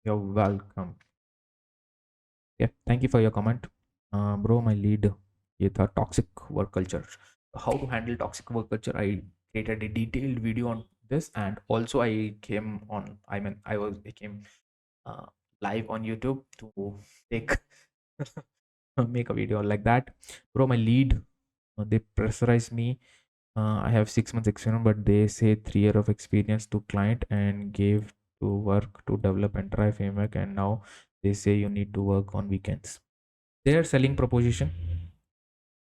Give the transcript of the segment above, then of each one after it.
You're welcome. Yeah, thank you for your comment. Bro, my lead with a toxic work culture. How to handle toxic work culture. I created a detailed video on this, and also I came on. I came uh, live on YouTube to take make a video like that. Bro, my lead they pressurize me. I have 6 months experience, but they say 3 year of experience to client and gave to work to develop entire framework, and now they say you need to work on weekends. Their selling proposition,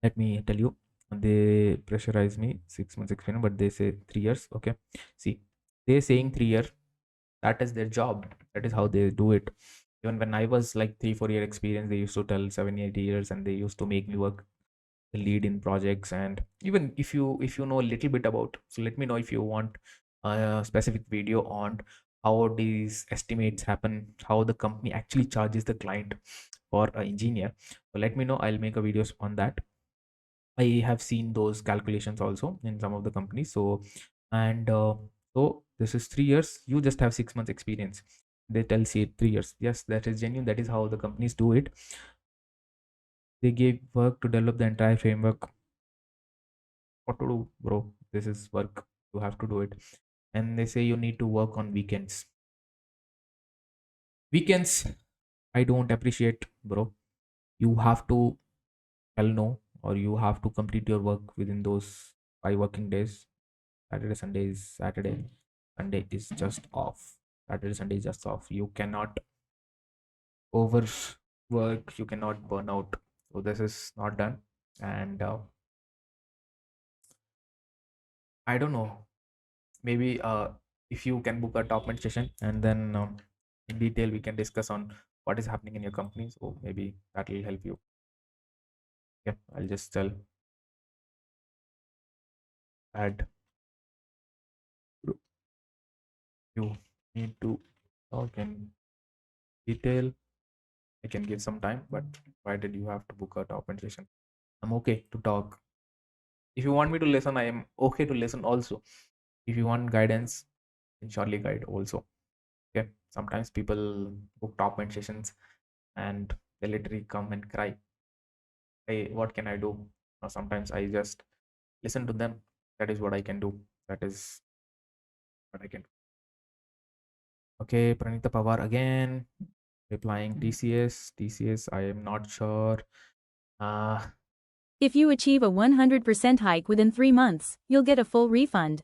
let me tell you, they pressurize me 6 months experience, but they say 3 years. Okay, see, they saying 3 year. That is their job. That is how they do it. Even when I was like 3 4 year experience, they used to tell 7 8 years, and they used to make me work the lead in projects. And even if you know a little bit about, so let me know if you want a specific video on how these estimates happen, how the company actually charges the client for an engineer. So let me know, I'll make a videos on that. I have seen those calculations also in some of the companies. So and so this is 3 years, you just have 6 months experience. They tell say 3 years. Yes, that is genuine. That is how the companies do it. They gave work to develop the entire framework. What to do, bro? This is work, you have to do it. And they say you need to work on weekends. I don't appreciate, bro. You have to tell no, or you have to complete your work within those 5 working days. Sunday is just off. Saturday Sunday is just off. You cannot overwork, you cannot burn out. So this is not done. And I don't know, maybe if you can book a top end session, and then in detail we can discuss on what is happening in your company, so maybe that will help you. Yeah, I'll just tell, add, you need to talk in detail. I can give some time, but why did you have to book a top end session? I'm okay to talk. If you want me to listen, I am okay to listen also. If you want guidance, then surely guide also. Okay, sometimes people book top end sessions and they literally come and cry. Hey, what can I do? Or sometimes I just listen to them. That is what I can do. That is what I can do. Okay, Pranita Pawar again replying TCS. I am not sure. Uh, If you achieve a 100% hike within 3 months, you'll get a full refund.